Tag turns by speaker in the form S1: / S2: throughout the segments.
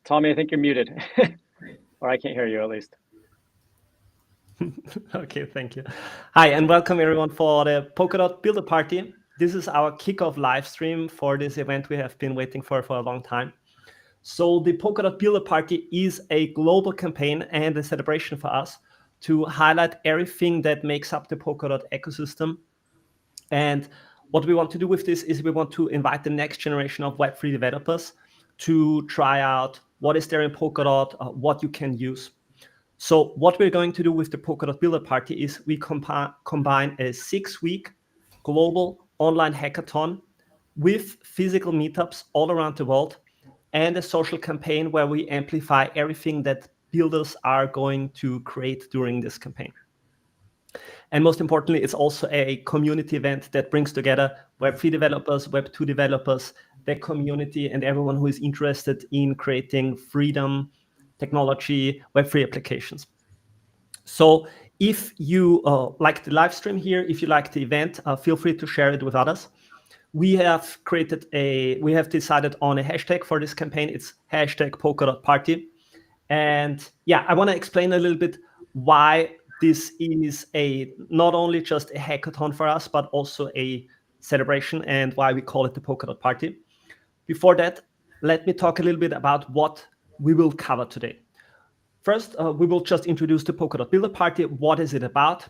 S1: Tommy, I think you're muted, or I can't hear you at least.
S2: Okay, thank you. Hi, and welcome everyone for the Polkadot Builder Party. This is our kickoff live stream for this event we have been waiting for a long time. So the Polkadot Builder Party is a global campaign and a celebration for us to highlight everything that makes up the Polkadot ecosystem. And what we want to do with this is we want to invite the next generation of Web3 developers to try out what is there in Polkadot, what you can use. So what we're going to do with the Polkadot Builder Party is we combine a 6-week global online hackathon with physical meetups all around the world and a social campaign where we amplify everything that builders are going to create during this campaign. And most importantly, it's also a community event that brings together Web3 developers, Web2 developers, the community, and everyone who is interested in creating freedom, technology, Web3 applications. So if you like the live stream here, if you like the event, feel free to share it with others. We have decided on a hashtag for this campaign. It's hashtag Polkadot Party. And yeah, I want to explain a little bit why this is not only just a hackathon for us, but also a celebration and why we call it the Polkadot Party. Before that, let me talk a little bit about what we will cover today. First, we will just introduce the Polkadot Builder Party. What is it about?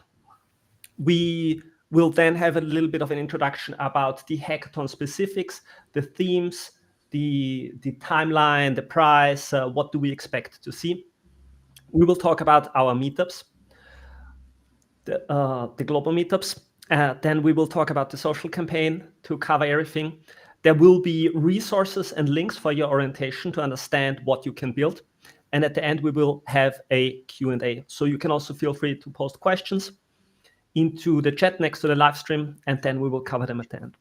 S2: We will then have a little bit of an introduction about the hackathon specifics, the themes, the timeline, the price, what do we expect to see. We will talk about our meetups, the global meetups. Then we will talk about the social campaign to cover everything. There will be resources and links for your orientation to understand what you can build. And at the end, we will have a Q&A. So you can also feel free to post questions into the chat next to the live stream, and then we will cover them at the end.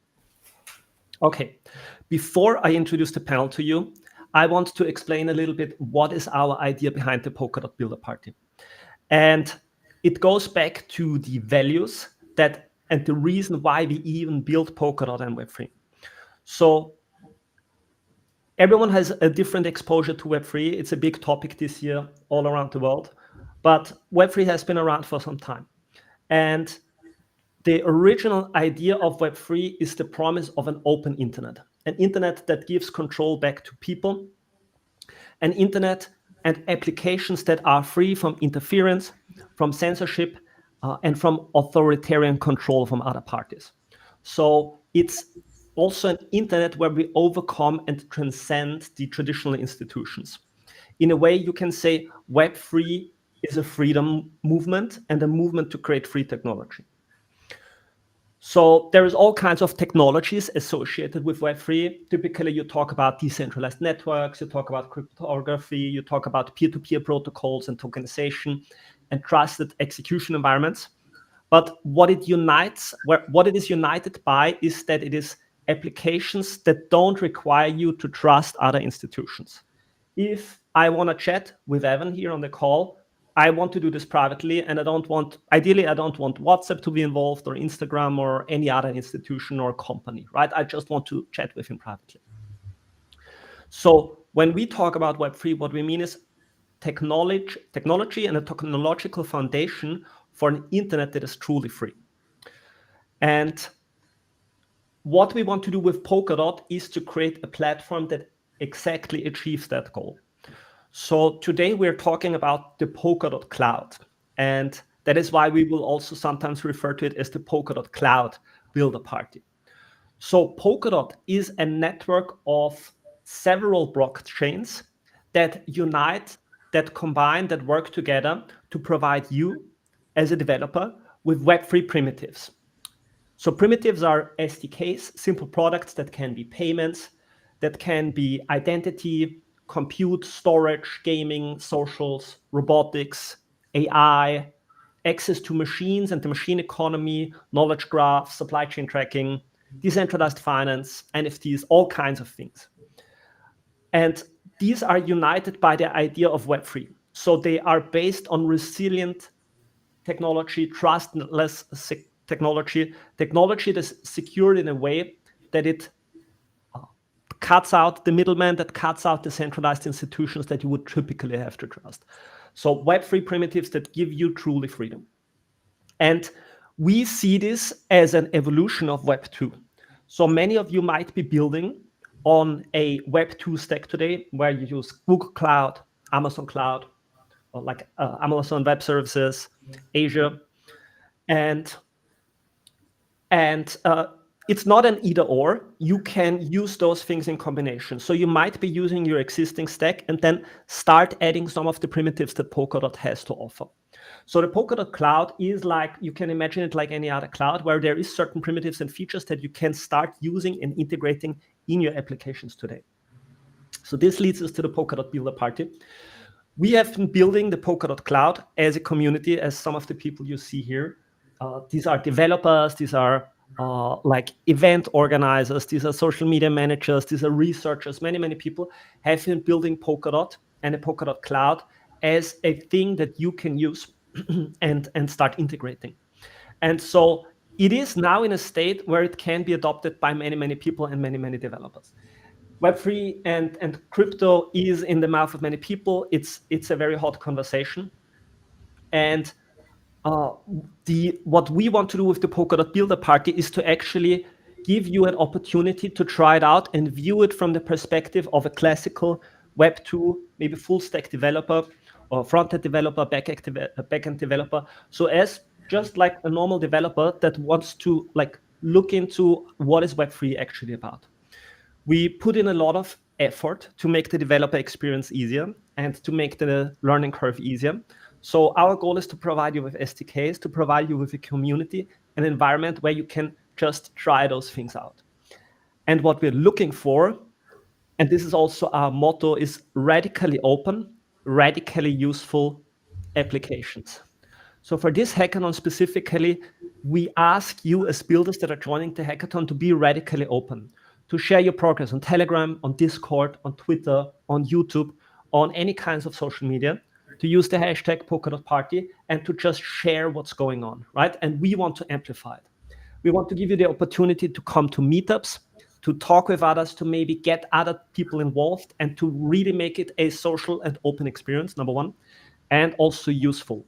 S2: Okay, before I introduce the panel to you, I want to explain a little bit what is our idea behind the Polkadot Builder Party. And it goes back to the values and the reason why we even built Polkadot and Web3. So everyone has a different exposure to Web3. It's a big topic this year all around the world, but Web3 has been around for some time. And the original idea of Web3 is the promise of an open internet, an internet that gives control back to people, an internet and applications that are free from interference, from censorship, and from authoritarian control from other parties. So it's also an internet where we overcome and transcend the traditional institutions. In a way, you can say Web3 is a freedom movement and a movement to create free technology. So there is all kinds of technologies associated with Web3. Typically, you talk about decentralized networks, you talk about cryptography, you talk about peer-to-peer protocols and tokenization and trusted execution environments. But what it is united by is that it is applications that don't require you to trust other institutions. If I want to chat with Evan here on the call, I want to do this privately, and ideally, I don't want WhatsApp to be involved or Instagram or any other institution or company, right? I just want to chat with him privately. So when we talk about Web3, what we mean is technology and a technological foundation for an internet that is truly free. And what we want to do with Polkadot is to create a platform that exactly achieves that goal. So today we're talking about the Polkadot Cloud, and that is why we will also sometimes refer to it as the Polkadot Cloud Builder Party. So Polkadot is a network of several blockchains that unite, that combine, that work together to provide you as a developer with Web3 primitives. So primitives are SDKs, simple products that can be payments, that can be identity, compute, storage, gaming, socials, robotics, AI, access to machines and the machine economy, knowledge graphs, supply chain tracking, decentralized finance, NFTs, all kinds of things. And these are united by the idea of Web3. So they are based on resilient technology, trustless technology that's secured in a way that it cuts out the middleman, that cuts out the centralized institutions that you would typically have to trust. So Web3 primitives that give you truly freedom. And we see this as an evolution of Web 2. So many of you might be building on a Web 2 stack today, where you use Google Cloud, Amazon Cloud, or like Amazon Web Services, Azure. And it's not an either or. You can use those things in combination. So you might be using your existing stack and then start adding some of the primitives that Polkadot has to offer. So the Polkadot cloud is like, you can imagine it like any other cloud, where there is certain primitives and features that you can start using and integrating in your applications today. So this leads us to the Polkadot Builder Party. We have been building the Polkadot cloud as a community, as some of the people you see here. These are developers, these are like event organizers, these are social media managers, these are researchers. Many people have been building Polkadot and a Polkadot cloud as a thing that you can use and start integrating. And so it is now in a state where it can be adopted by many people and many developers. Web3 and crypto is in the mouth of many people. It's a very hot conversation. And what we want to do with the Polkadot Builder Party is to actually give you an opportunity to try it out and view it from the perspective of a classical Web 2, maybe full stack developer, or front-end developer, back-end developer. So as just like a normal developer that wants to like look into what is Web3 actually about. We put in a lot of effort to make the developer experience easier and to make the learning curve easier. So our goal is to provide you with SDKs, to provide you with a community, an environment where you can just try those things out. And what we're looking for, and this is also our motto, is radically open, radically useful applications. So for this hackathon specifically, we ask you as builders that are joining the hackathon to be radically open, to share your progress on Telegram, on Discord, on Twitter, on YouTube, on any kinds of social media, to use the hashtag Polkadot Party and to just share what's going on, right? And we want to amplify it. We want to give you the opportunity to come to meetups, to talk with others, to maybe get other people involved, and to really make it a social and open experience, number one, and also useful.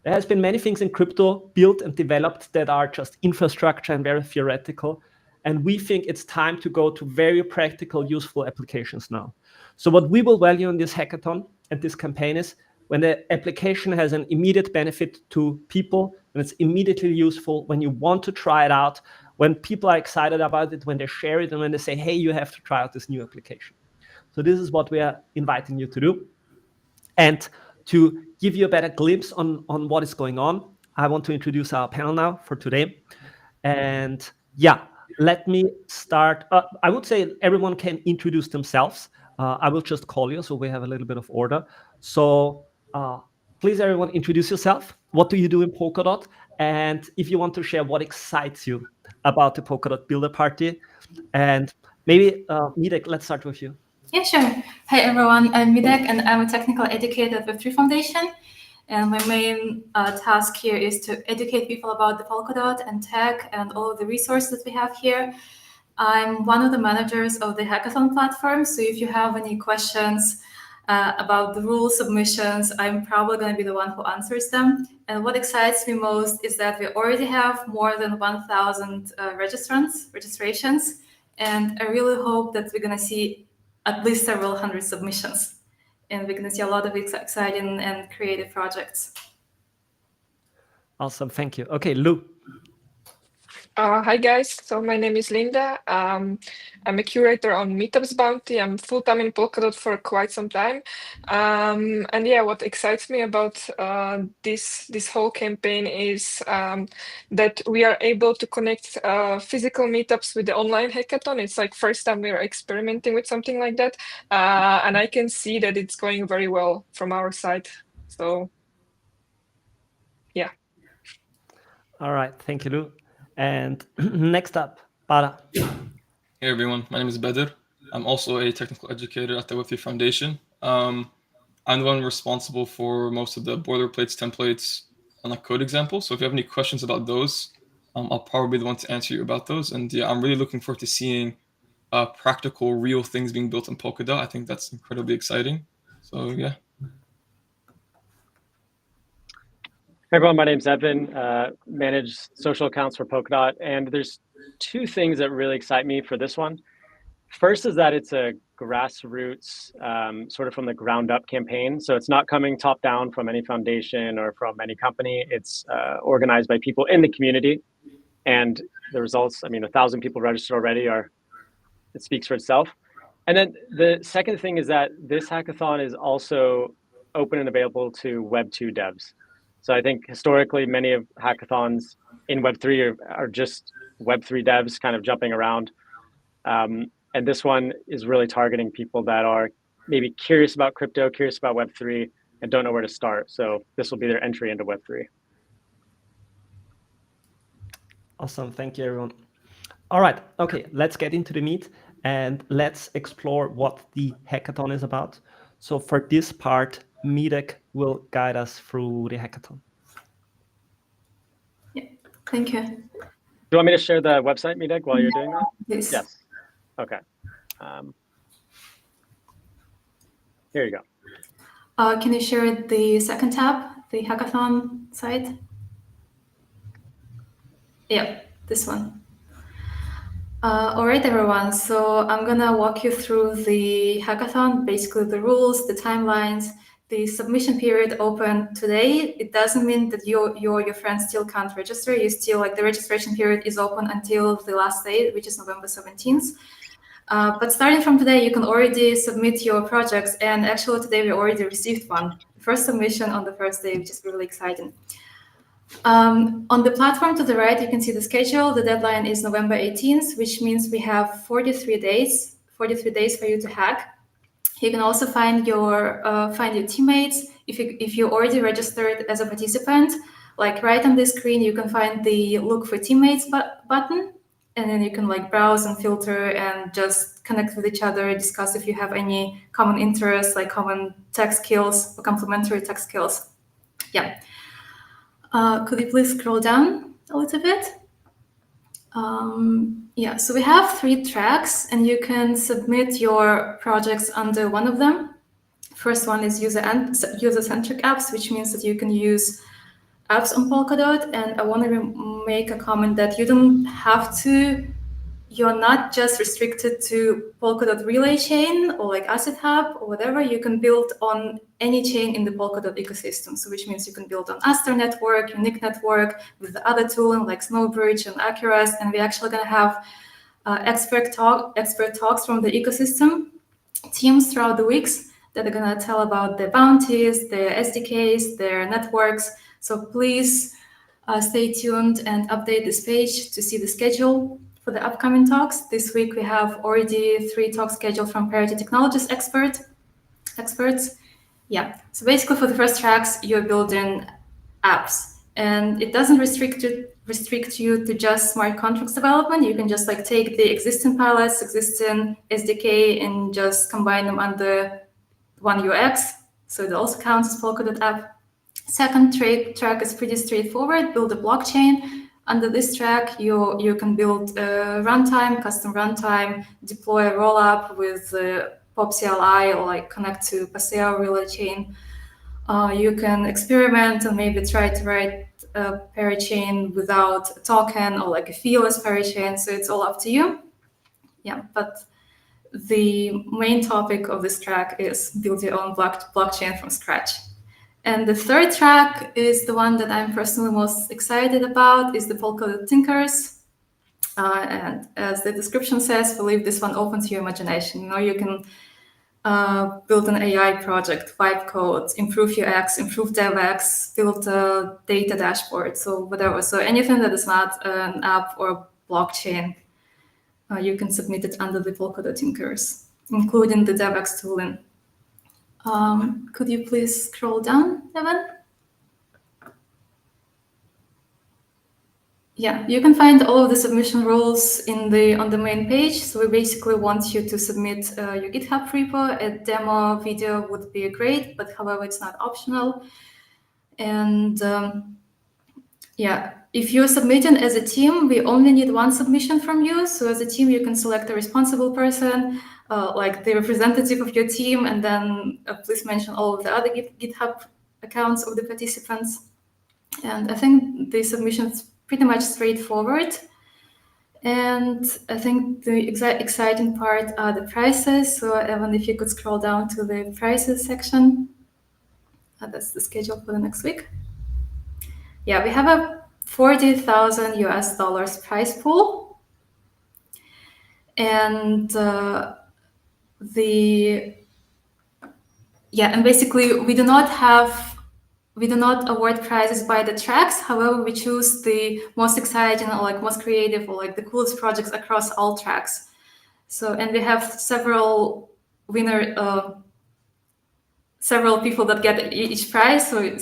S2: There has been many things in crypto built and developed that are just infrastructure and very theoretical. And we think it's time to go to very practical, useful applications now. So what we will value in this hackathon and this campaign is when the application has an immediate benefit to people, when it's immediately useful, when you want to try it out, when people are excited about it, when they share it, and when they say, hey, you have to try out this new application. So this is what we are inviting you to do. And to give you a better glimpse on what is going on, I want to introduce our panel now for today. And yeah, let me start. I would say everyone can introduce themselves. I will just call you, so we have a little bit of order. So please, everyone, introduce yourself. What do you do in Polkadot? And if you want to share what excites you about the Polkadot Builder Party. And maybe, Midek, let's start with you.
S3: Yeah, sure. Hi, everyone. I'm Midek, and I'm a technical educator at Web3 Foundation. And my main task here is to educate people about the Polkadot and tech and all of the resources that we have here. I'm one of the managers of the Hackathon platform. So if you have any questions about the rule submissions, I'm probably going to be the one who answers them. And what excites me most is that we already have more than 1,000 registrations. And I really hope that we're going to see at least several hundred submissions. And we're going to see a lot of exciting and creative projects.
S2: Awesome, thank you. Okay, Lou.
S4: Hi guys, so my name is Linda. I'm a curator on Meetups Bounty. I'm full-time in Polkadot for quite some time. And yeah, what excites me about this whole campaign is that we are able to connect physical meetups with the online hackathon. It's like first time we are experimenting with something like that. And I can see that it's going very well from our side. So yeah.
S2: All right, thank you, Lou. And next up, Para.
S5: Hey everyone, my name is Bedr. I'm also a technical educator at the Web3 Foundation. I'm the one responsible for most of the boilerplates, templates, and like code examples. So if you have any questions about those, I'll probably be the one to answer you about those. And yeah, I'm really looking forward to seeing practical, real things being built in Polkadot. I think that's incredibly exciting. So yeah.
S1: Hey everyone, my name's Evan, manage social accounts for Polkadot, and there's two things that really excite me for this one. First is that it's a grassroots, sort of from the ground up campaign. So it's not coming top down from any foundation or from any company. It's organized by people in the community. And the results, I mean, 1,000 people registered already it speaks for itself. And then the second thing is that this hackathon is also open and available to Web2 devs. So I think historically, many of hackathons in Web3 are just Web3 devs kind of jumping around. And this one is really targeting people that are maybe curious about crypto, curious about Web3, and don't know where to start. So this will be their entry into Web3.
S2: Awesome. Thank you, everyone. All right. Okay, let's get into the meat and let's explore what the hackathon is about. So for this part, Meetup will guide us through the hackathon.
S3: Yeah, thank you.
S1: Do you want me to share the website, Meetup, while you're doing that?
S3: Please.
S1: Yes. Okay. Here you go.
S3: Can you share the second tab, the hackathon site? Yeah, this one. All right, everyone. So I'm gonna walk you through the hackathon, basically the rules, the timelines. The submission period opened today. It doesn't mean that you or your friends still can't register. You still, like, the registration period is open until the last day, which is November 17th. But starting from today, you can already submit your projects. And actually today we already received one. First submission on the first day, which is really exciting. On the platform to the right, you can see the schedule. The deadline is November 18th, which means we have 43 days for you to hack. You can also find your teammates if you already registered as a participant. Like right on this screen, you can find the look for teammates button, and then you can like browse and filter and just connect with each other, discuss if you have any common interests, like common tech skills or complementary tech skills. Yeah. Could you please scroll down a little bit? Yeah, so we have 3 tracks, and you can submit your projects under one of them. First one is user-centric apps, which means that you can use apps on Polkadot. And I want to make a comment that you don't have to. You're not just restricted to Polkadot Relay chain or like Asset Hub or whatever. You can build on any chain in the Polkadot ecosystem. So which means you can build on Aster network, Unique network, with the other tooling like Snowbridge and Acurus. And we're actually going to have expert talks from the ecosystem teams throughout the weeks that are going to tell about their bounties, their SDKs, their networks. So please stay tuned and update this page to see the schedule for the upcoming talks. This week we have already 3 talks scheduled from Parity Technologies experts. Yeah, so basically for the first tracks, you're building apps, and it doesn't restrict you to just smart contracts development. You can just like take the existing pilots, existing SDK, and just combine them under one UX. So it also counts as Polkadot app. Second track is pretty straightforward. Build a blockchain. Under this track, you can build a runtime, custom runtime, deploy a rollup with POP CLI, or like connect to Paseo relay chain. You can experiment and maybe try to write a parachain without a token or like a feeless parachain. So it's all up to you. Yeah, but the main topic of this track is build your own blockchain from scratch. And the third track is the one that I'm personally most excited about, is the Polkadot Thinkers. And as the description says, we leave this one open to your imagination. You know, you can build an AI project, vibe code, improve UX, improve DevX, build a data dashboard, so whatever. So anything that is not an app or blockchain, you can submit it under the Polkadot Thinkers, including the DevX tooling. Could you please scroll down, Evan? Yeah, you can find all of the submission rules on the main page. So we basically want you to submit your GitHub repo. A demo video would be great, but however, it's not optional. And yeah, if you're submitting as a team, we only need one submission from you. So as a team, you can select a responsible person, like the representative of your team, and then please mention all of the other GitHub accounts of the participants. And I think the submission's pretty much straightforward. And I think the exciting part are the prices. So Evan, if you could scroll down to the prices section. That's the schedule for the next week. Yeah, we have a $40,000 US prize pool. And and basically we do not award prizes by the tracks. However, we choose the most exciting or like most creative or like the coolest projects across all tracks. So, and we have several people that get each prize. So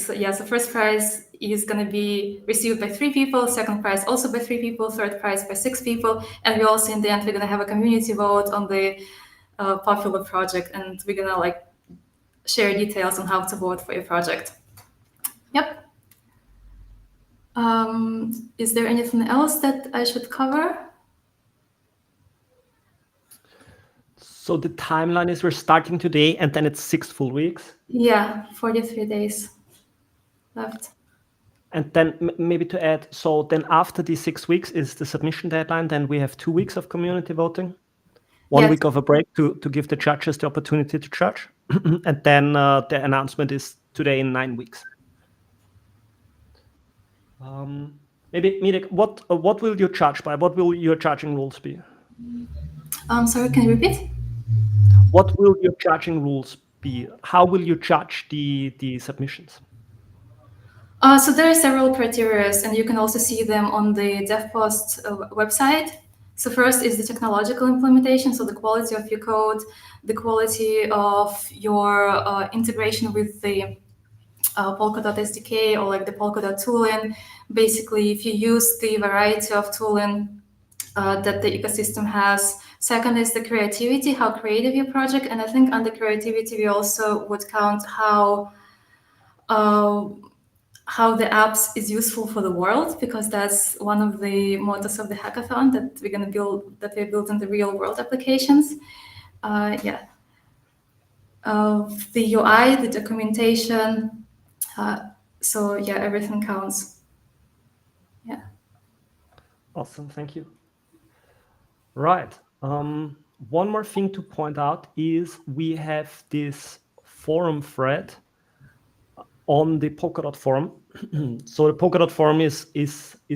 S3: first prize is going to be received by 3 people, second prize also by 3 people, third prize by 6 people. And we also, in the end, we're going to have a community vote on the popular project. And we're going to like share details on how to vote for your project. Yep. Is there anything else that I should cover?
S2: So the timeline is we're starting today and then it's 6 full weeks.
S3: Yeah, 43 days left.
S2: And then maybe to add, so then after these 6 weeks is the submission deadline. Then we have 2 weeks of community voting, 1 week of a break to give the judges the opportunity to judge. And then the announcement is today in 9 weeks. Maybe Meetup, what will you charge by? What will your charging rules be?
S3: Sorry, can you repeat?
S2: What will your charging rules be? How will you judge the submissions?
S3: So there are several criteria, and you can also see them on the DevPost website. So first is the technological implementation, so the quality of your code, the quality of your integration with the Polkadot SDK or like the Polkadot tooling. Basically, if you use the variety of tooling that the ecosystem has. Second is the creativity, how creative your project. And I think under creativity, we also would count how the apps is useful for the world, because that's one of the mottos of the hackathon, that we're going to build, that we're building the real world applications. The UI, the documentation. Everything counts. Yeah.
S2: Awesome, thank you. Right. One more thing to point out is we have this forum thread on the Polkadot forum. So the Polkadot forum is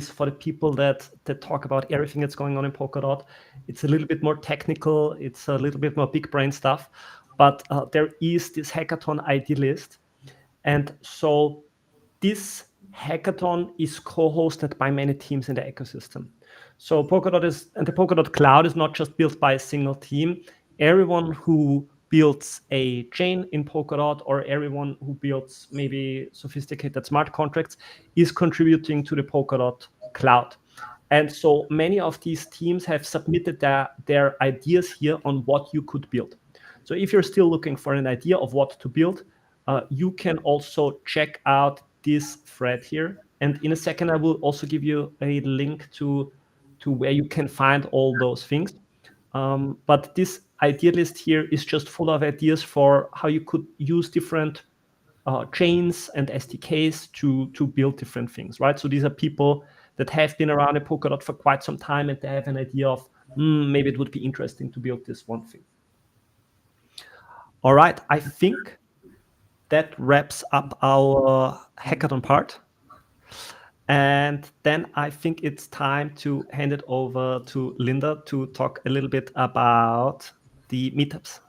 S2: for the people that talk about everything that's going on in Polkadot. It's a little bit more technical. It's a little bit more big brain stuff. But there is this hackathon ID list. And so this hackathon is co-hosted by many teams in the ecosystem. So the Polkadot Cloud is not just built by a single team. Everyone who builds a chain in Polkadot, or everyone who builds maybe sophisticated smart contracts, is contributing to the Polkadot Cloud. And so many of these teams have submitted their ideas here on what you could build. So if you're still looking for an idea of what to build, you can also check out this thread here. And in a second, I will also give you a link to where you can find all those things. But this idea list here is just full of ideas for how you could use different chains and SDKs to build different things, right? So these are people that have been around in Polkadot for quite some time, and they have an idea of maybe it would be interesting to build this one thing. All right, I think that wraps up our hackathon part. And then I think it's time to hand it over to Linda to talk a little bit about the meetups.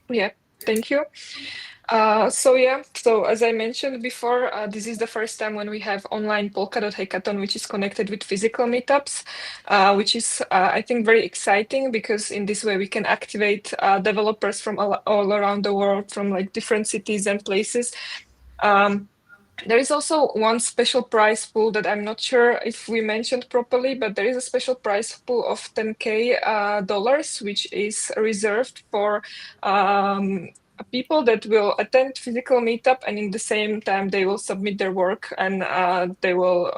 S4: Yeah, thank you. So as I mentioned before, this is the first time when we have online Polkadot Hackathon, which is connected with physical meetups, which is, I think, very exciting, because in this way we can activate developers from all around the world, from like different cities and places. There is also one special prize pool that I'm not sure if we mentioned properly, but there is a special prize pool of $10K, which is reserved for people that will attend physical meetup, and in the same time they will submit their work, and they will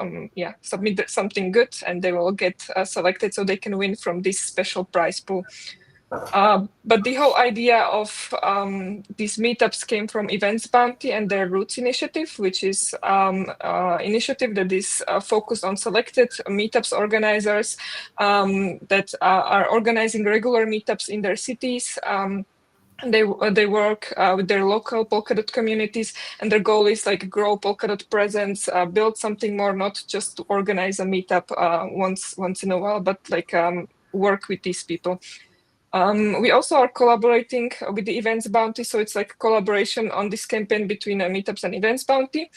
S4: submit something good, and they will get selected so they can win from this special prize pool. But the whole idea of these meetups came from Events Bounty and their Roots initiative, which is initiative that is focused on selected meetups organizers that are organizing regular meetups in their cities. They work with their local Polkadot communities, and their goal is like grow Polkadot presence, build something more, not just to organize a meetup once in a while, but like work with these people. We also are collaborating with the Events Bounty, so it's like a collaboration on this campaign between Meetups and Events Bounty.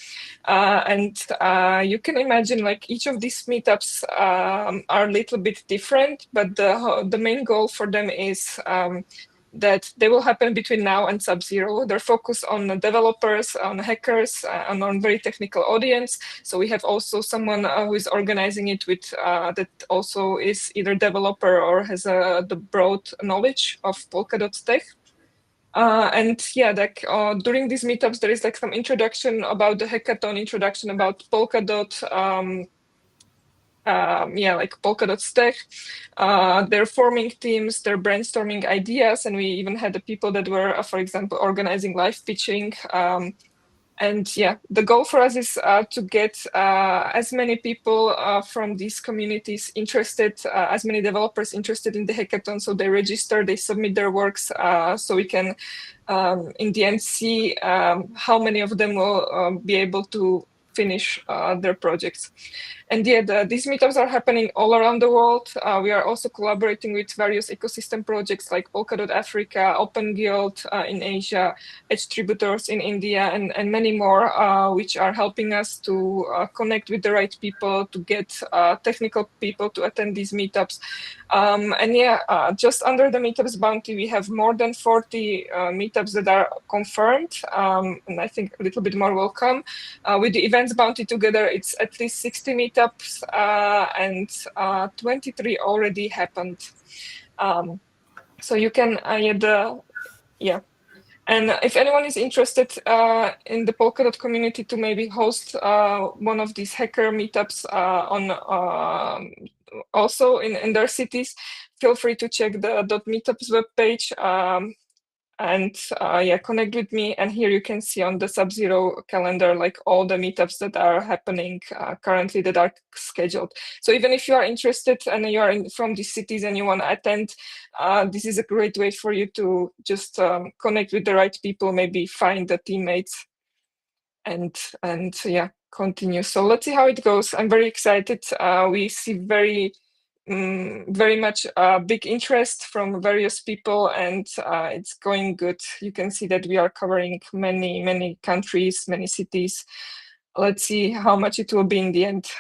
S4: And you can imagine like each of these meetups are a little bit different, but the main goal for them is that they will happen between now and Sub-Zero. They're focused on developers, on hackers, and on very technical audience. So we have also someone who is organizing it with that also is either developer or has the broad knowledge of Polkadot tech. And yeah, like during these meetups, there is like some introduction about the hackathon, introduction about Polkadot, like Polkadot stack. They're forming teams, they're brainstorming ideas, and we even had the people that were, for example, organizing live pitching. And yeah, the goal for us is to get as many people from these communities interested, as many developers interested in the hackathon, so they register, they submit their works, so we can in the end see how many of them will be able to finish their projects. And yeah, these meetups are happening all around the world. We are also collaborating with various ecosystem projects like Polkadot Africa, Open Guild in Asia, Distributors in India, and many more, which are helping us to connect with the right people, to get technical people to attend these meetups. And yeah, just under the Meetups Bounty, we have more than 40 meetups that are confirmed, and I think a little bit more will come. With the Events Bounty together, it's at least 60 meetups, and 23 already happened. So you can, yeah. And if anyone is interested in the Polkadot community to maybe host one of these hacker meetups also in their cities, feel free to check the .meetups webpage and connect with me. And here you can see on the Sub-Zero calendar like all the meetups that are happening currently that are scheduled. So even if you are interested and you are from these cities and you want to attend, this is a great way for you to just connect with the right people, maybe find the teammates, and yeah, continue. So let's see how it goes. I'm very excited. We see very much big interest from various people, and it's going good. You can see that we are covering many countries, many cities. Let's see how much it will be in the end.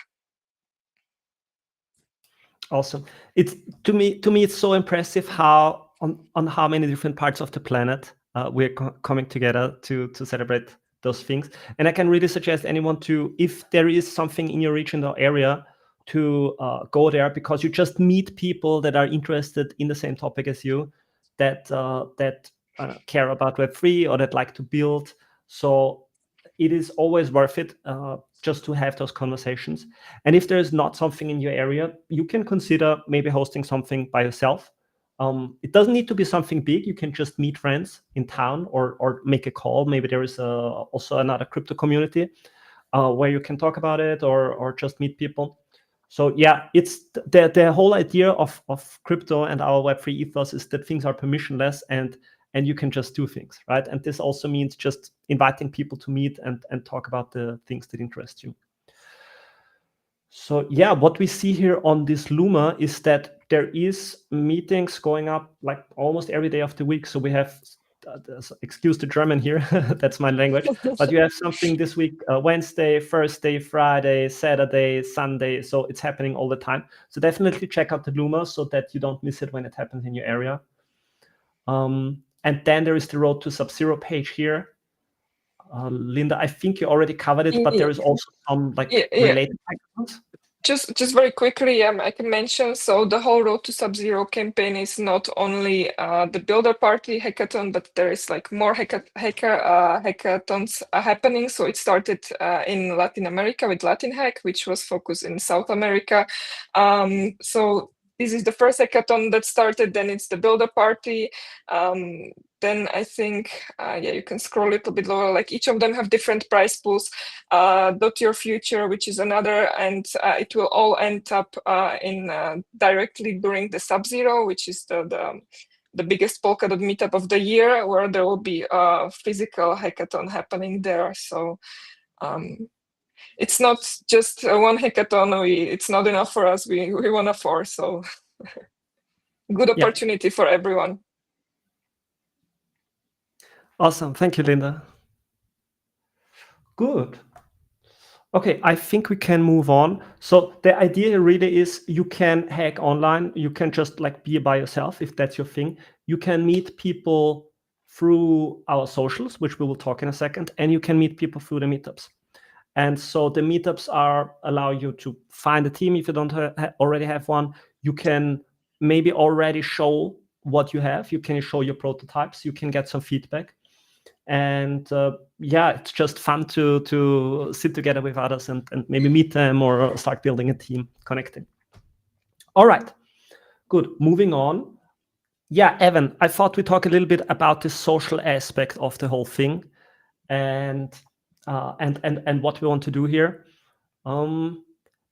S2: Awesome. It's to me it's so impressive how on how many different parts of the planet we're coming together to celebrate those things. And I can really suggest anyone to, if there is something in your region or area, to go there, because you just meet people that are interested in the same topic as you, that care about Web3 or that like to build. So it is always worth it just to have those conversations. And if there's not something in your area, you can consider maybe hosting something by yourself. It doesn't need to be something big. You can just meet friends in town or make a call. Maybe there is also another crypto community where you can talk about it or just meet people. So yeah, it's the whole idea of crypto and our Web3 ethos is that things are permissionless and you can just do things, right? And this also means just inviting people to meet and talk about the things that interest you. So yeah, what we see here on this Luma is that there is meetings going up like almost every day of the week. So we have, excuse the German here, that's my language, but you have something this week, Wednesday, Thursday, Friday, Saturday, Sunday. So it's happening all the time. So definitely check out the Luma so that you don't miss it when it happens in your area. And then there is the Road to Sub-Zero page here. Linda, I think you already covered it, but there is also some like related hackathons.
S4: Just very quickly, I can mention, so the whole Road to Sub-Zero campaign is not only the Builder Party hackathon, but there is like more hackathons happening. So it started in Latin America with Latin Hack, which was focused in South America. So this is the first hackathon that started, then it's the Builder Party. Then I think, you can scroll a little bit lower, like each of them have different prize pools. Dot Your Future, which is another, and it will all end up in directly during the Sub-Zero, which is the biggest Polkadot meetup of the year, where there will be a physical hackathon happening there. So it's not just one hackathon. It's not enough for us. We want a 4. So good opportunity for everyone.
S2: Awesome. Thank you, Linda. Good. Okay, I think we can move on. So the idea really is you can hack online. You can just like be by yourself if that's your thing. You can meet people through our socials, which we will talk in a second, and you can meet people through the meetups. And so the meetups allow you to find a team if you don't already have one. You can maybe already show what you have. You can show your prototypes. You can get some feedback. And it's just fun to sit together with others and maybe meet them or start building a team, connecting. All right, good. Moving on. Yeah, Evan, I thought we'd talk a little bit about the social aspect of the whole thing and what we want to do here.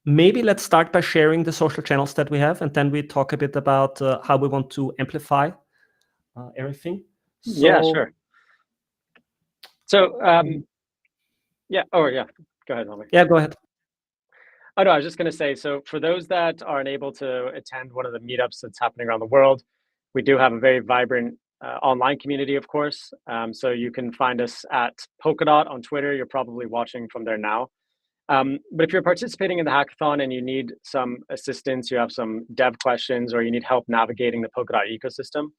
S2: Maybe let's start by sharing the social channels that we have, and then we talk a bit about how we want to amplify everything.
S1: Yeah, sure. So, Go ahead, Helmi.
S2: Yeah, go ahead.
S1: Oh, no, I was just going to say, so for those that aren't able to attend one of the meetups that's happening around the world, we do have a very vibrant online community, of course. So you can find us at Polkadot on Twitter. You're probably watching from there now. But if you're participating in the hackathon and you need some assistance, you have some dev questions, or you need help navigating the Polkadot ecosystem,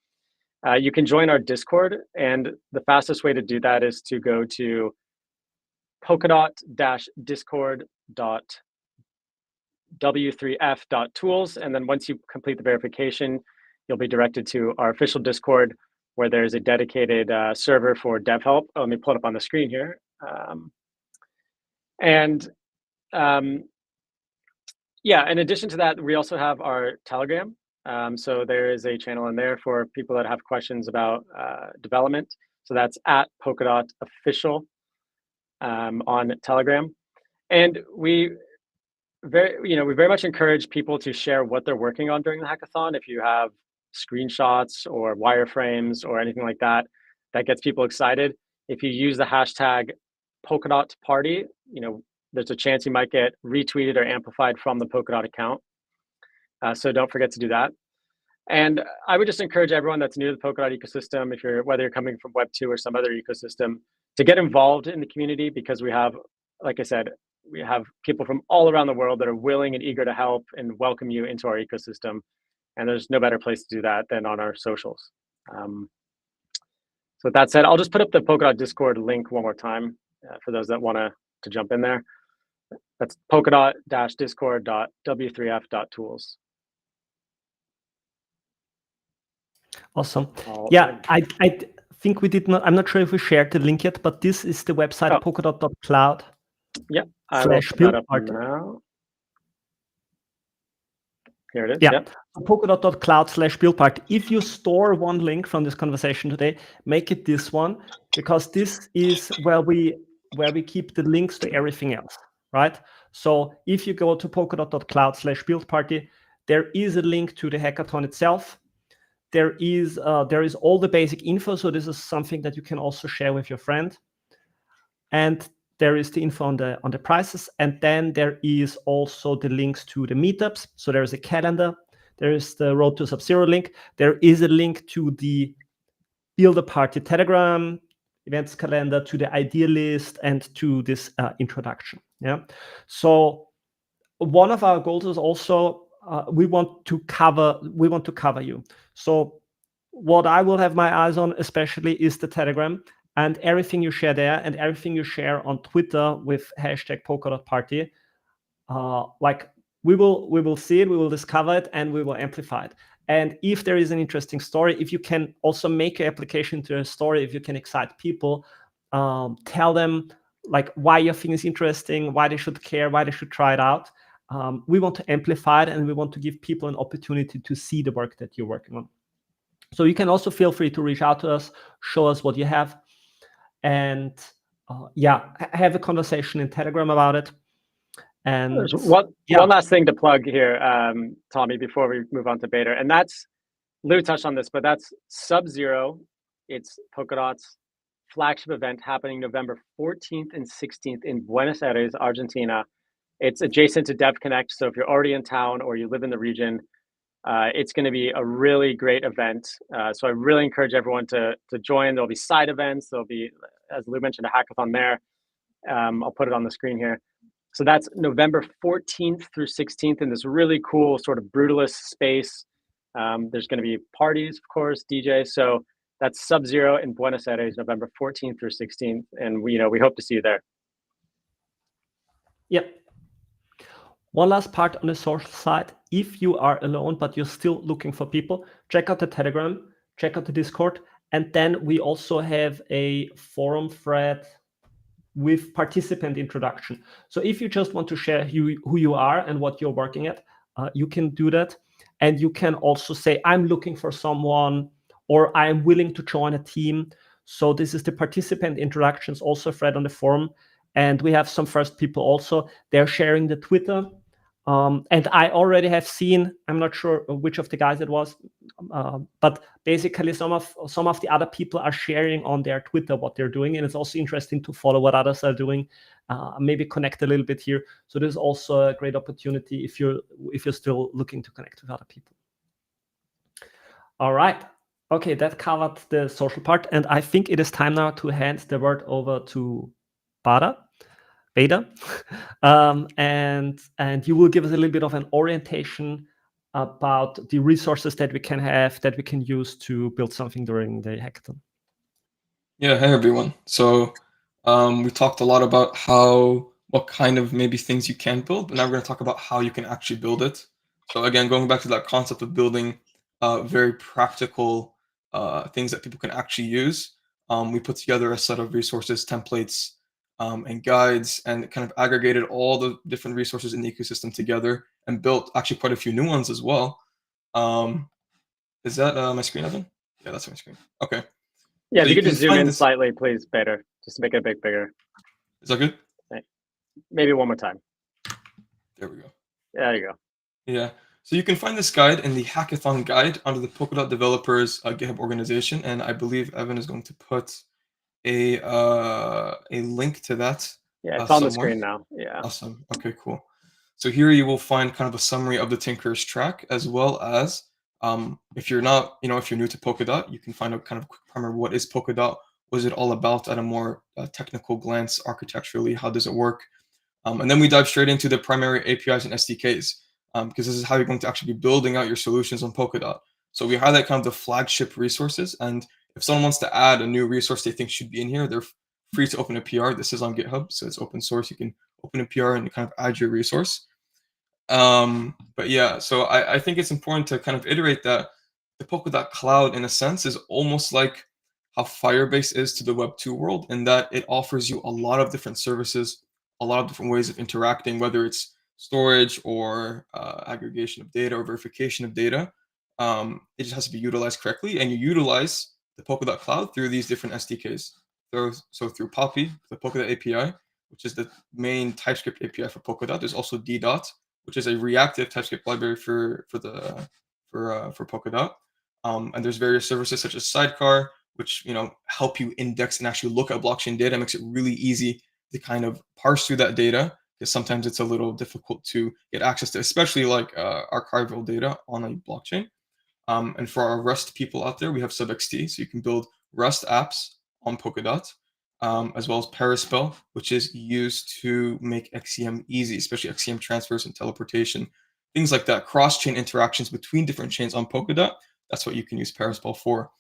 S1: you can join our Discord. And the fastest way to do that is to go to polkadot-discord.w3f.tools. And then once you complete the verification, you'll be directed to our official Discord, where there's a dedicated server for dev help. Let me pull it up on the screen here. In addition to that, we also have our Telegram. So there is a channel in there for people that have questions about development. So that's at Polkadot Official on Telegram. And we very much encourage people to share what they're working on during the hackathon. If you have screenshots or wireframes or anything like that, that gets people excited. If you use the hashtag Polkadot Party, there's a chance you might get retweeted or amplified from the Polkadot account. So don't forget to do that. And I would just encourage everyone that's new to the Polkadot ecosystem, whether you're coming from Web 2 or some other ecosystem, to get involved in the community, because we have, like I said, we have people from all around the world that are willing and eager to help and welcome you into our ecosystem. And there's no better place to do that than on our socials. So with that said, I'll just put up the Polkadot Discord link one more time for those that want to jump in there. That's polkadot-discord.w3f.tools.
S2: Awesome. Yeah, I think we did not. I'm not sure if we shared the link yet, but this is the website polkadot.cloud.
S1: Yeah, I will put that up now. Here it is.
S2: Yeah, polkadot.cloud/buildparty. If you store one link from this conversation today, make it this one, because this is where we keep the links to everything else, right? So if you go to polkadot.cloud/buildparty, there is a link to the hackathon itself. There is all the basic info. So this is something that you can also share with your friend. And there is the info on the prices. And then there is also the links to the meetups. So there is a calendar. There is the Road to Sub-Zero link. There is a link to the Builder Party Telegram events calendar, to the idea list, and to this introduction. Yeah. So one of our goals is also we want to cover you. So what I will have my eyes on especially is the Telegram, and everything you share there, and everything you share on Twitter with hashtag Polkadot Party. Like we will see it, we will discover it, and we will amplify it. And if there is an interesting story, if you can also make your application to a story, if you can excite people, tell them like why your thing is interesting, why they should care, why they should try it out. We want to amplify it, and we want to give people an opportunity to see the work that you're working on. So you can also feel free to reach out to us, show us what you have, and have a conversation in Telegram about it. And
S1: one last thing to plug here, Tommy, before we move on to beta, and that's, Lou touched on this, but that's Sub-Zero. It's Polkadot's flagship event happening November 14th and 16th in Buenos Aires, Argentina. It's adjacent to DevConnect, so if you're already in town or you live in the region, it's going to be a really great event. So I really encourage everyone to join. There'll be side events. There'll be, as Lou mentioned, a hackathon there. I'll put it on the screen here. So that's November 14th through 16th in this really cool sort of brutalist space. There's going to be parties, of course, DJs. So that's Sub-Zero in Buenos Aires, November 14th through 16th. And we hope to see you there.
S2: Yep. One last part on the social side. If you are alone, but you're still looking for people, check out the Telegram, check out the Discord. And then we also have a forum thread with participant introduction. So if you just want to share who you are and what you're working at, you can do that. And you can also say, I'm looking for someone, or I'm willing to join a team. So this is the participant introductions, also thread on the forum. And we have some first people also. They're sharing the Twitter. And I already have seen, I'm not sure which of the guys it was, but basically some of the other people are sharing on their Twitter what they're doing. And it's also interesting to follow what others are doing, maybe connect a little bit here. So there's also a great opportunity if you're still looking to connect with other people. All right. Okay, that covered the social part. And I think it is time now to hand the word over to Beta. And you will give us a little bit of an orientation about the resources that we can have, that we can use to build something during the hackathon.
S5: Yeah, hey everyone. So we talked a lot about what kind of maybe things you can build, but now we're going to talk about how you can actually build it. So again, going back to that concept of building very practical things that people can actually use, we put together a set of resources, templates, and guides, and kind of aggregated all the different resources in the ecosystem together and built actually quite a few new ones as well. Is that my screen, Evan? Yeah, that's my screen. Okay.
S1: Yeah,
S5: So
S1: if you could just zoom in slightly, please, better, just to make it a bit bigger.
S5: Is that good?
S1: Maybe one more time.
S5: There we go.
S1: There you go.
S5: Yeah. So you can find this guide in the Hackathon guide under the Polkadot developers GitHub organization, and I believe Evan is going to put a link to that.
S1: Yeah, it's on the screen now. Yeah.
S5: Awesome. Okay, cool. So here you will find kind of a summary of the Tinker's track, as well as if you're not, if you're new to Polkadot, you can find a kind of quick primer. What is Polkadot? What is it all about at a more technical glance, architecturally? How does it work? And then we dive straight into the primary APIs and SDKs, because this is how you're going to actually be building out your solutions on Polkadot. So we highlight kind of the flagship resources, and if someone wants to add a new resource they think should be in here, they're free to open a PR. This is on GitHub, so it's open source. You can open a PR and kind of add your resource. But yeah, so I think it's important to kind of iterate that the Polkadot cloud, in a sense, is almost like how Firebase is to the Web2 world, in that it offers you a lot of different services, a lot of different ways of interacting, whether it's storage or aggregation of data or verification of data. It just has to be utilized correctly, and you utilize the Polkadot cloud through these different SDKs. So through Poppy, the Polkadot API, which is the main TypeScript API for Polkadot. There's also ddot, which is a reactive TypeScript library for Polkadot. And there's various services such as Sidecar, which help you index and actually look at blockchain data. It makes it really easy to kind of parse through that data, because sometimes it's a little difficult to get access to, especially like archival data on a blockchain. And for our Rust people out there, we have SubXT, so you can build Rust apps on Polkadot, as well as Paraspell, which is used to make XCM easy, especially XCM transfers and teleportation, things like that. Cross-chain interactions between different chains on Polkadot, that's what you can use Paraspell for.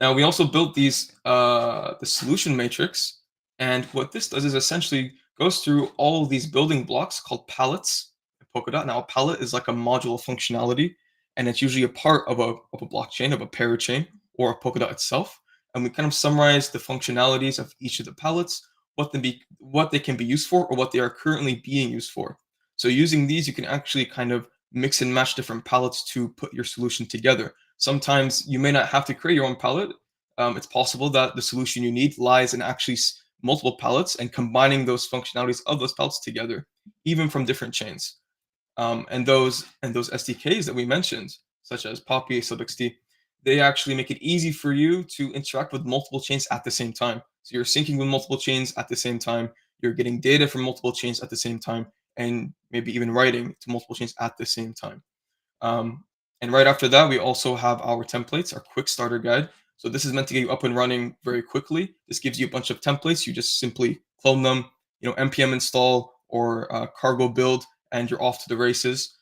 S5: Now, we also built these the solution matrix, and what this does is essentially goes through all of these building blocks called palettes. I Polkadot. Now, a palette is like a module of functionality, and it's usually a part of a blockchain, of a parachain, or a Polkadot itself. And we kind of summarize the functionalities of each of the palettes, what they can be used for, or what they are currently being used for. So using these, you can actually kind of mix and match different palettes to put your solution together. Sometimes you may not have to create your own palette. It's possible that the solution you need lies in actually multiple palettes and combining those functionalities of those palettes together, even from different chains. And those SDKs that we mentioned, such as Poppy, SubXT, they actually make it easy for you to interact with multiple chains at the same time. So you're syncing with multiple chains at the same time, you're getting data from multiple chains at the same time, and maybe even writing to multiple chains at the same time. And right after that, we also have our templates, our quick starter guide. So this is meant to get you up and running very quickly. This gives you a bunch of templates. You just simply clone them, npm install or cargo build, and you're off to the races.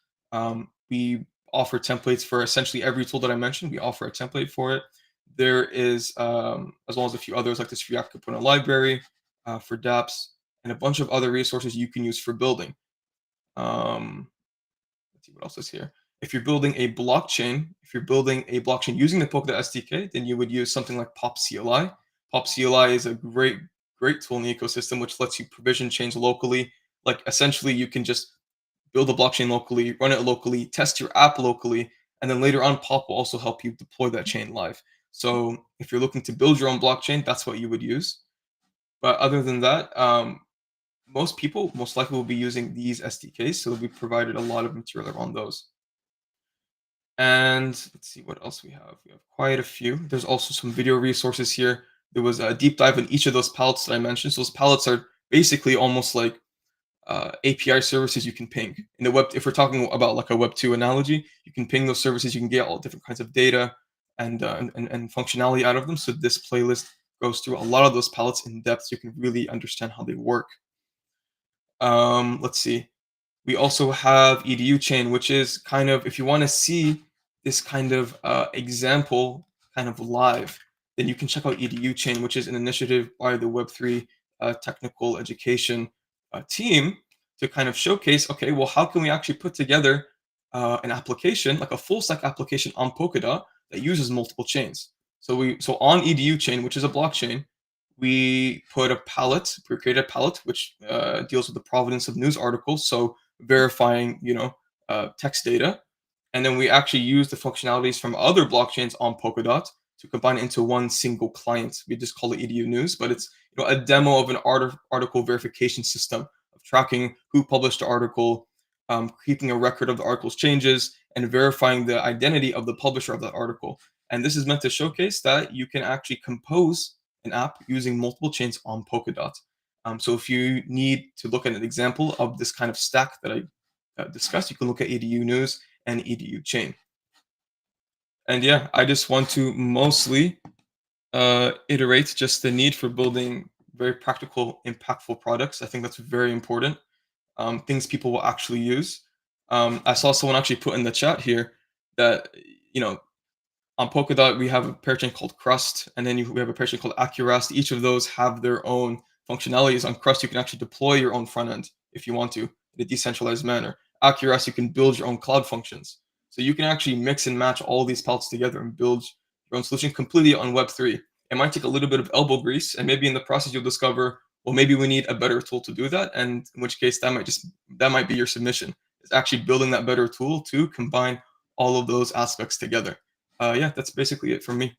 S5: We offer templates for essentially every tool that I mentioned. We offer a template for it. There is, as well as a few others like this React component library for dApps, and a bunch of other resources you can use for building. Let's see what else is here. If you're building a blockchain, using the Polkadot SDK, then you would use something like Pop CLI. Pop CLI is a great tool in the ecosystem, which lets you provision chains locally. Like essentially, you can just build a blockchain locally, run it locally, test your app locally, and then later on, Pop will also help you deploy that chain live. So if you're looking to build your own blockchain, that's what you would use. But other than that, most people most likely will be using these SDKs, so we provided a lot of material around those. And let's see what else we have. We have quite a few. There's also some video resources here. There was a deep dive in each of those palettes that I mentioned. So those palettes are basically almost like API services you can ping. In the web, if we're talking about like a Web 2 analogy, you can ping those services. You can get all different kinds of data and functionality out of them. So this playlist goes through a lot of those palettes in depth, so you can really understand how they work. Let's see. We also have EDU chain, which is kind of, if you want to see this kind of example kind of live, then you can check out EDU chain, which is an initiative by the Web3 technical education team to kind of showcase, okay, well, how can we actually put together an application, like a full stack application on Polkadot that uses multiple chains. So on EDU chain, which is a blockchain, we put a palette, we created a palette which deals with the provenance of news articles, so verifying, text data. And then we actually use the functionalities from other blockchains on Polkadot to combine it into one single client. We just call it EDU News, but it's a demo of an article verification system of tracking who published the article, keeping a record of the article's changes, and verifying the identity of the publisher of that article. And this is meant to showcase that you can actually compose an app using multiple chains on Polkadot. So if you need to look at an example of this kind of stack that I discussed, you can look at EDU News and EDU Chain. And yeah, I just want to mostly iterate just the need for building very practical, impactful products. I think that's very important. Things people will actually use. I saw someone actually put in the chat here that, on Polkadot, we have a parachain called Crust, and then we have a parachain called Accurast. Each of those have their own functionalities. On Crust, you can actually deploy your own front end if you want to in a decentralized manner. Accurast, you can build your own cloud functions. So you can actually mix and match all these palettes together and build your own solution completely on Web3. It might take a little bit of elbow grease, and maybe in the process you'll discover, well, maybe we need a better tool to do that, and in which case that might be your submission. It's actually building that better tool to combine all of those aspects together. Yeah, that's basically it from me.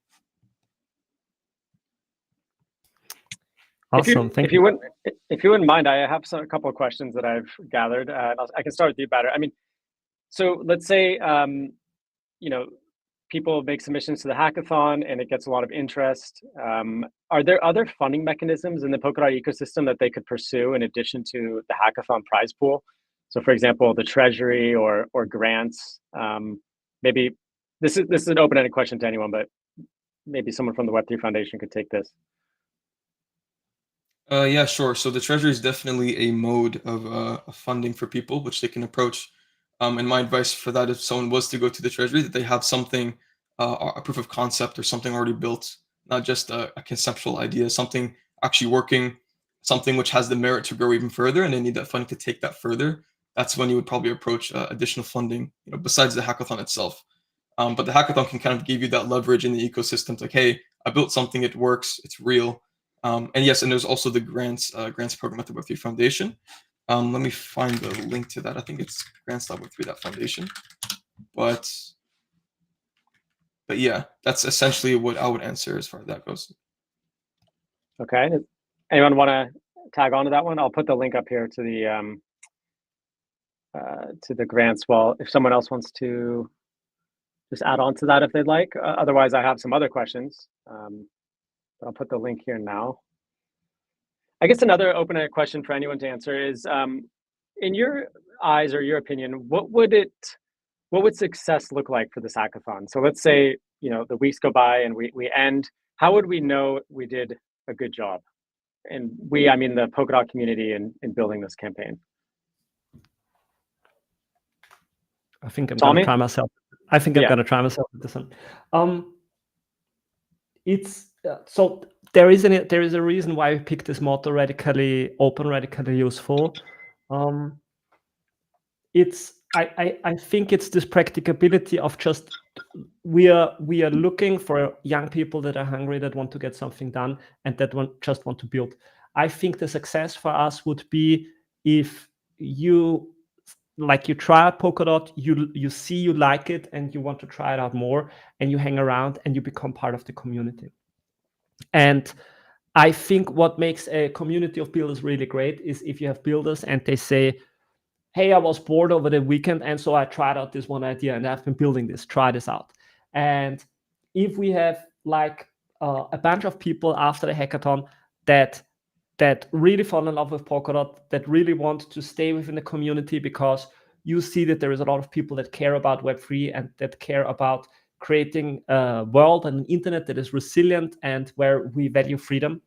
S2: Awesome,
S1: if you wouldn't mind, I have a couple of questions that I've gathered. I can start with you, Bader. I mean, so let's say people make submissions to the hackathon and it gets a lot of interest. Are there other funding mechanisms in the Polkadot ecosystem that they could pursue in addition to the hackathon prize pool? So, for example, the treasury or grants. Maybe this is an open-ended question to anyone, but maybe someone from the Web3 Foundation could take this.
S5: Yeah, sure. So the treasury is definitely a mode of funding for people, which they can approach. And my advice for that, if someone was to go to the treasury, that they have something, a proof of concept or something already built, not just a conceptual idea, something actually working, something which has the merit to grow even further, and they need that funding to take that further. that's when you would probably approach additional funding, besides the hackathon itself. But the hackathon can kind of give you that leverage in the ecosystem. Like, hey, I built something, it works, it's real. And yes, and there's also the grants program at the Web3 Foundation. Let me find the link to that. I think it's grants.web3.foundation. But yeah, that's essentially what I would answer as far as that goes.
S1: Okay. Anyone want to tag on to that one? I'll put the link up here to the grants. Well, if someone else wants to just add on to that if they'd like. Otherwise, I have some other questions. But I'll put the link here now. I guess another open-ended question for anyone to answer is, in your eyes or your opinion, what would success look like for this hackathon? So let's say, the weeks go by and we end. How would we know we did a good job? And I mean the Polkadot community in building this campaign.
S2: I think I'm going to try myself. I'm going to try myself with this one. It's so there is a reason why we picked this motto: radically open, radically useful. I think it's this practicability of just we are looking for young people that are hungry, that want to get something done, and that just want to build. I think the success for us would be if you try out Polkadot, you see you like it and you want to try it out more, and you hang around and you become part of the community. And I think what makes a community of builders really great is if you have builders and they say, hey, I was bored over the weekend, and so I tried out this one idea and I've been building this, try this out. And if we have a bunch of people after the hackathon that really fall in love with Polkadot, that really want to stay within the community, because you see that there is a lot of people that care about Web3 and that care about creating a world and an internet that is resilient and where we value freedom.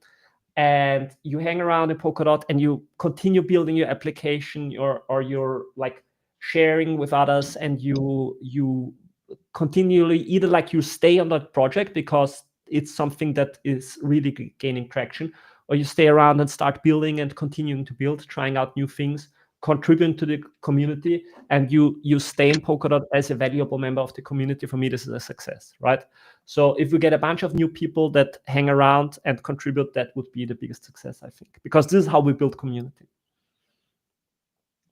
S2: And you hang around in Polkadot and you continue building your application, or you're sharing with others, and you continually either you stay on that project because it's something that is really gaining traction, or you stay around and start building and continuing to build, trying out new things, contributing to the community, and you stay in Polkadot as a valuable member of the community. For me, this is a success, right? So if we get a bunch of new people that hang around and contribute, that would be the biggest success, I think, because this is how we build community.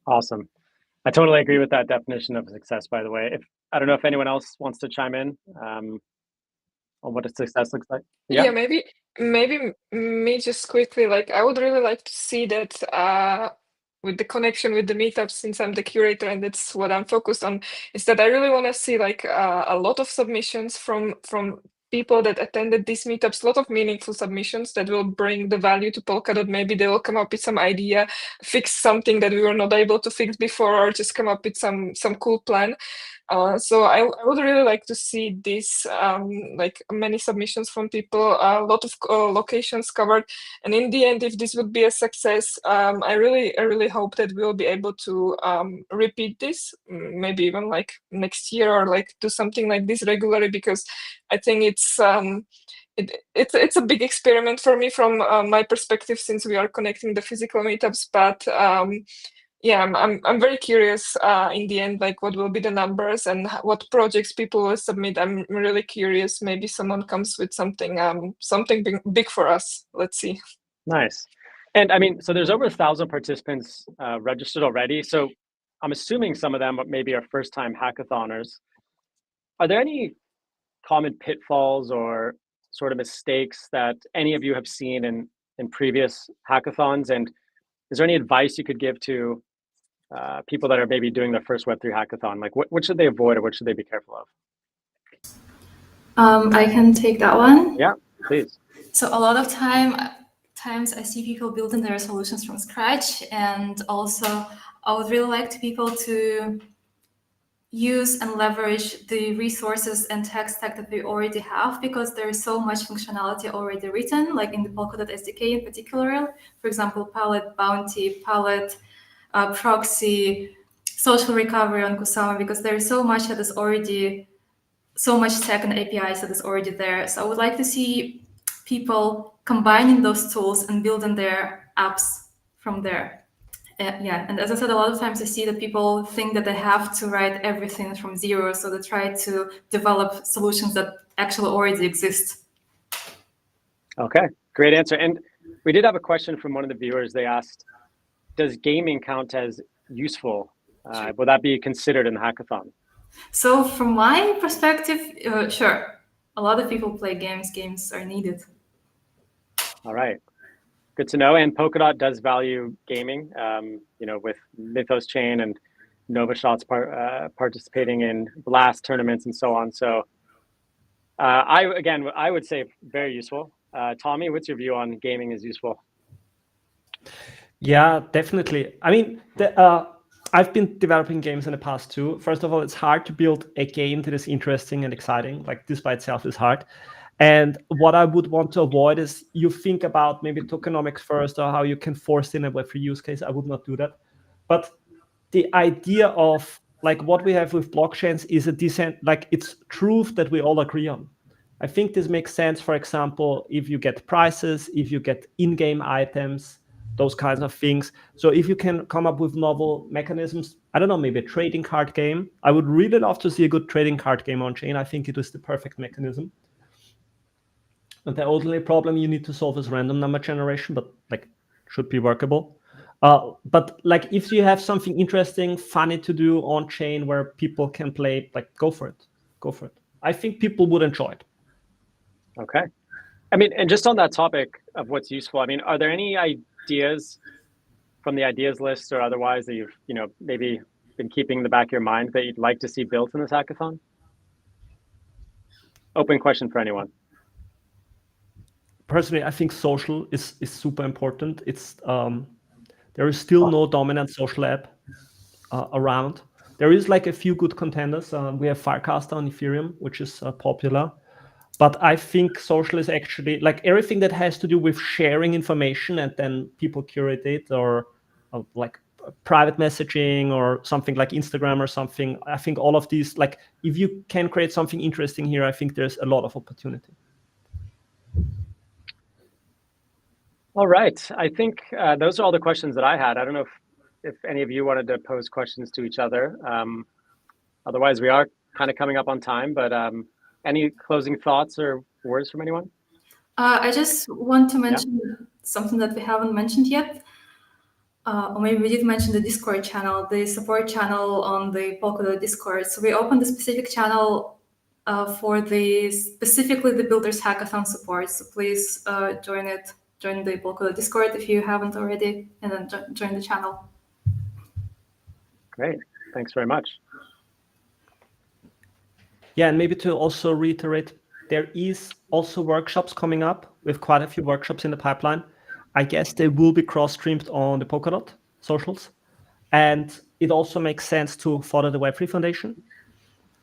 S1: Awesome. I totally agree with that definition of success, by the way. I don't know if anyone else wants to chime in on what a success looks like.
S4: Yeah, maybe me just quickly, I would really like to see that with the connection with the meetups, since I'm the curator and that's what I'm focused on, is that I really want to see a lot of submissions from people that attended these meetups, a lot of meaningful submissions that will bring the value to Polkadot. Maybe they will come up with some idea, fix something that we were not able to fix before, or just come up with some cool plan. So I would really like to see this, many submissions from people, a lot of locations covered, and in the end, if this would be a success, I really hope that we will be able to repeat this, maybe even next year, or do something like this regularly, because I think it's a big experiment for me from my perspective, since we are connecting the physical meetups, but yeah, I'm very curious in the end, what will be the numbers and what projects people will submit. I'm really curious. Maybe someone comes with something big for us. Let's see.
S1: Nice. And I mean, so there's over 1,000 participants registered already. So I'm assuming some of them maybe are first-time hackathoners. Are there any common pitfalls or sort of mistakes that any of you have seen in previous hackathons? And is there any advice you could give to people that are maybe doing their first Web3 hackathon? What should they avoid, or what should they be careful of?
S3: I can take that one.
S1: Yeah, please.
S3: So a lot of times I see people building their solutions from scratch, and also I would really like people to use and leverage the resources and tech stack that we already have, because there is so much functionality already written, like in the Polkadot SDK in particular. For example, palette, bounty, palette, proxy, social recovery on Kusama, because there is so much that is already, so much tech and APIs that is already there. So I would like to see people combining those tools and building their apps from there. Yeah, and as I said, a lot of times I see that people think that they have to write everything from zero, so they try to develop solutions that actually already exist.
S1: Okay, great answer. And we did have a question from one of the viewers. They asked, does gaming count as useful? Will that be considered in the hackathon?
S3: So from my perspective, sure. A lot of people play games. Games are needed.
S1: All right. Good to know. And Polkadot does value gaming, with Mythos Chain and Novashot's participating in Blast tournaments and so on. So I would say very useful. Tommy, what's your view on gaming is useful?
S2: Yeah, definitely. I mean, I've been developing games in the past too. First of all, it's hard to build a game that is interesting and exciting. Like this by itself is hard. And what I would want to avoid is you think about maybe tokenomics first or how you can force in a Web3 use case. I would not do that. But the idea of like what we have with blockchains is it's truth that we all agree on. I think this makes sense, for example, if you get prizes, if you get in-game items, those kinds of things. So if you can come up with novel mechanisms, I don't know, maybe a trading card game. I would really love to see a good trading card game on chain. I think it is the perfect mechanism. And the only problem you need to solve is random number generation, but like should be workable. But like if you have something interesting, funny to do on chain where people can play, like go for it. I think people would enjoy it.
S1: Okay. I mean, and just on that topic of what's useful, I mean, are there any ideas from the ideas list or otherwise that you've, maybe been keeping in the back of your mind that you'd like to see built in this hackathon? Open question for anyone.
S2: Personally, I think social is super important. It's there is still no dominant social app around. There is like a few good contenders. We have Firecaster on Ethereum, which is popular. But I think social is actually like everything that has to do with sharing information and then people curate it or like private messaging or something like Instagram or something. I think all of these, like if you can create something interesting here, I think there's a lot of opportunity.
S1: All right. I think those are all the questions that I had. I don't know if any of you wanted to pose questions to each other. Otherwise, we are kind of coming up on time, but any closing thoughts or words from anyone?
S3: I just want to mention something that we haven't mentioned yet. Or maybe we did mention the Discord channel, the support channel on the Polkadot Discord. So we opened a specific channel for specifically the Builders Hackathon support. So please join the Polkadot Discord if you haven't already, and then join the channel.
S1: Great. Thanks very much.
S2: Yeah, and maybe to also reiterate, there is also workshops coming up. We have quite a few workshops in the pipeline. I guess they will be cross-streamed on the Polkadot socials. And it also makes sense to follow the Web3 Foundation.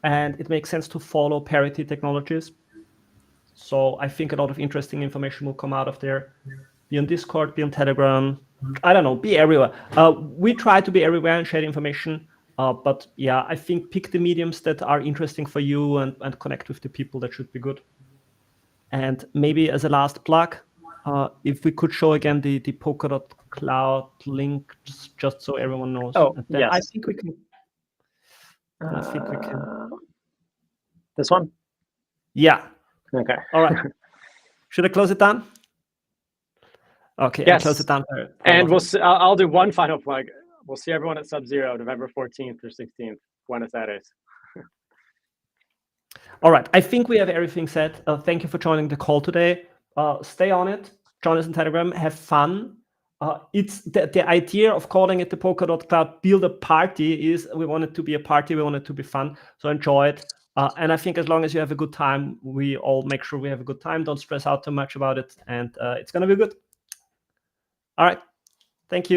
S2: And it makes sense to follow Parity Technologies. So I think a lot of interesting information will come out of there. Be on Discord, be on Telegram. I don't know, be everywhere. We try to be everywhere and share information. But yeah, I think pick the mediums that are interesting for you and connect with the people. That should be good. And maybe as a last plug, if we could show again the Polkadot Cloud link, just so everyone knows.
S1: Oh, yes.
S2: I think we can.
S1: This one?
S2: Yeah.
S1: Okay.
S2: All right. Should I close it down? Okay.
S1: Yes.
S2: I'll close it down.
S1: And we'll see, I'll do one final plug. We'll see everyone at Sub-Zero, November 14th through 16th, Buenos Aires. All
S2: right. I think we have everything said. Thank you for joining the call today. Stay on it. Join us on Telegram. Have fun. It's the idea of calling it the Polkadot Cloud Builder Party is we want it to be a party. We want it to be fun. So enjoy it. And I think as long as you have a good time, we all make sure we have a good time. Don't stress out too much about it. And it's going to be good. All right. Thank you.